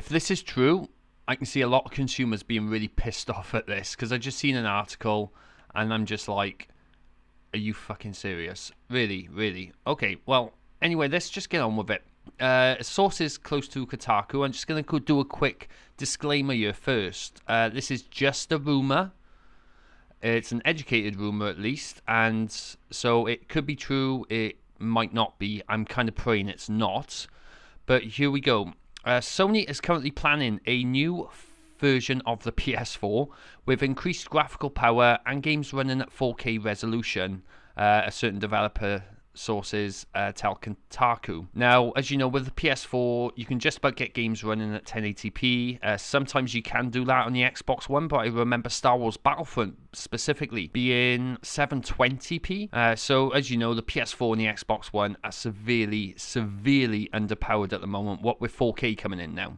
this is true, I can see a lot of consumers being really pissed off at this, because I just seen an article and I'm just like, are you fucking serious? Really, really? Okay, well, anyway, let's just get on with it. Sources close to Kotaku. I'm just going to do a quick disclaimer here first. This is just a rumor. It's an educated rumor, at least, and so it could be true, it might not be. I'm kind of praying it's not, but here we go. Sony is currently planning a new version of the PS4 with increased graphical power and games running at 4K resolution, a certain developer sources tell Kotaku. Now, as you know, with the PS4, you can just about get games running at 1080p. Sometimes you can do that on the Xbox One, but I remember Star Wars Battlefront specifically being 720p. So, as you know, the PS4 and the Xbox One are severely underpowered at the moment, what with 4K coming in now.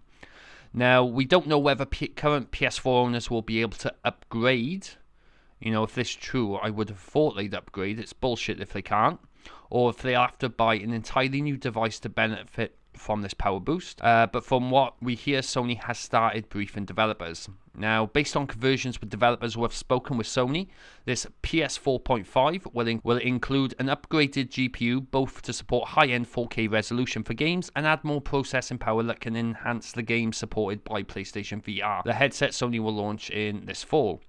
Now, we don't know whether current PS4 owners will be able to upgrade. You know, if this is true, I would have thought they'd upgrade. It's bullshit if they can't. Or if they have to buy an entirely new device to benefit from this power boost. But from what we hear, Sony has started briefing developers. Now, based on conversions with developers who have spoken with Sony, this PS4.5 will include an upgraded GPU, both to support high-end 4K resolution for games and add more processing power that can enhance the games supported by PlayStation VR. The headset Sony will launch in this fall.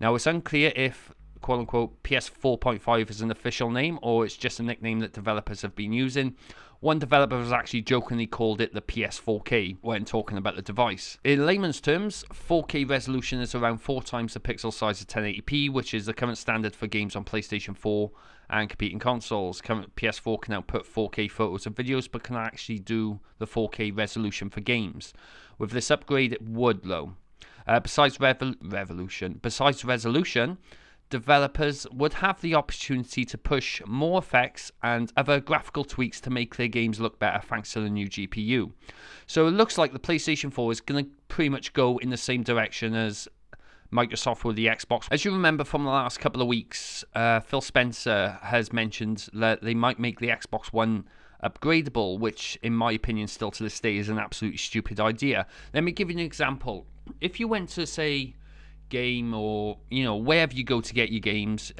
Now, it's unclear if quote-unquote PS4.5 is an official name or it's just a nickname that developers have been using. One developer has actually jokingly called it the PS4K when talking about the device. In layman's terms, 4K resolution is around 4 times the pixel size of 1080p, which is the current standard for games on PlayStation 4 and competing consoles. Current PS4 can output 4K photos and videos, but can actually do the 4K resolution for games. With this upgrade, it would, though. Besides resolution, developers would have the opportunity to push more effects and other graphical tweaks to make their games look better thanks to the new GPU. So it looks like the PlayStation 4 is going to pretty much go in the same direction as Microsoft with the Xbox. As you remember from the last couple of weeks, Phil Spencer has mentioned that they might make the Xbox One upgradable, which in my opinion still to this day is an absolutely stupid idea. Let me give you an example. If you went to, say, game or, you know, wherever you go to get your games,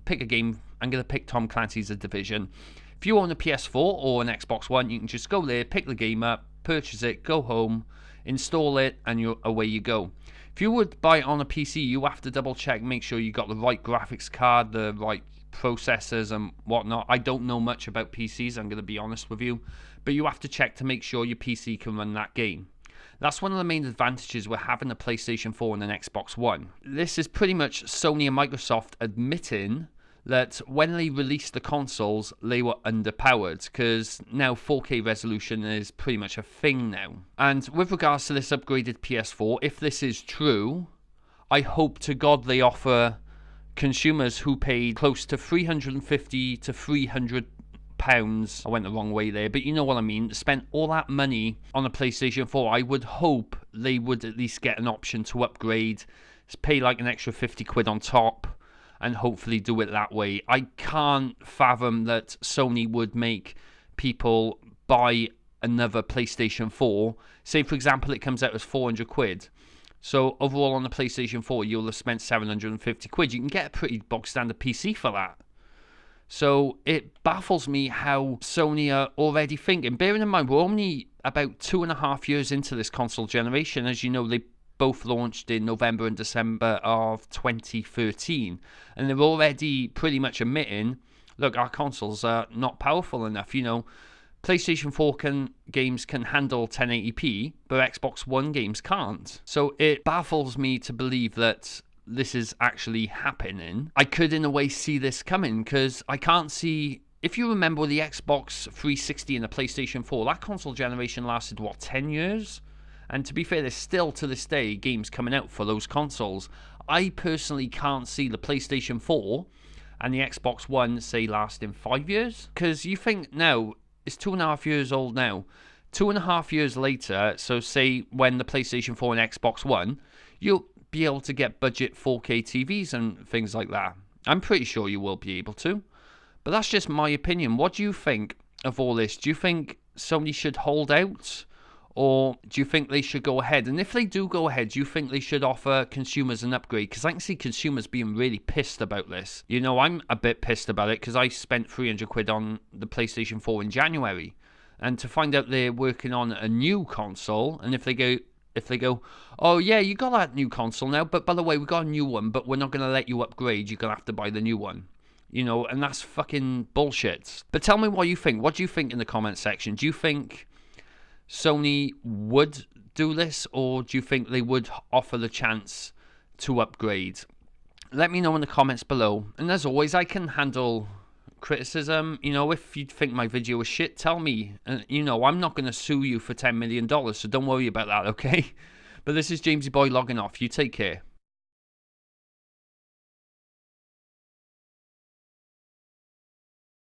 pick a game. I'm going to pick Tom Clancy's The Division. If you own a PS4 or an Xbox One, you can just go there, pick the game up, purchase it, go home, install it, and away you go. If you would buy it on a PC, you have to double check, make sure you got the right graphics card, the right processors and whatnot. I don't know much about PCs, I'm going to be honest with you, but you have to check to make sure your PC can run that game. That's one of the main advantages with having a PlayStation 4 and an Xbox One. This is pretty much Sony and Microsoft admitting that when they released the consoles, they were underpowered, because now 4K resolution is pretty much a thing now. And with regards to this upgraded PS4, if this is true, I hope to God they offer consumers who paid close to $350 to $300. I went the wrong way there, but you know what I mean. Spent all that money on a PlayStation 4. I would hope they would at least get an option to upgrade, pay like an extra 50 quid on top, and hopefully do it that way. I can't fathom that Sony would make people buy another PlayStation 4. Say, for example, it comes out as 400 quid. So overall on the PlayStation 4, you'll have spent 750 quid. You can get a pretty bog standard PC for that. So it baffles me how Sony are already thinking. Bearing in mind, we're only about 2.5 years into this console generation. As you know, they both launched in November and December of 2013. And they're already pretty much admitting, look, our consoles are not powerful enough. You know, PlayStation 4 games can handle 1080p, but Xbox One games can't. So it baffles me to believe that this is actually happening. I could in a way see this coming, because I can't see, if you remember the Xbox 360 and the PlayStation 4, that console generation lasted, what, 10 years? And to be fair, there's still to this day games coming out for those consoles. I personally can't see the PlayStation 4 and the Xbox One, say, lasting 5 years. Because you think now, it's 2.5 years old now. 2.5 years later, so say when the PlayStation 4 and Xbox One, you'll be able to get budget 4K TVs and things like that. I'm pretty sure you will be able to. But that's just my opinion. What do you think of all this? Do you think Sony should hold out? Or do you think they should go ahead? And if they do go ahead, do you think they should offer consumers an upgrade? Because I can see consumers being really pissed about this. You know, I'm a bit pissed about it because I spent 300 quid on the PlayStation 4 in January. And to find out they're working on a new console, and if they go, oh yeah, you got that new console now, but by the way, we got a new one, but we're not going to let you upgrade. You're going to have to buy the new one. You know, and that's fucking bullshit. But tell me what you think. What do you think in the comment section? Do you think Sony would do this, or do you think they would offer the chance to upgrade? Let me know in the comments below. And as always, I can handle criticism. You know, if you think my video is shit, tell me. You know, I'm not going to sue you for $10 million, so don't worry about that, okay? But this is Jamesy Boy logging off. You take care.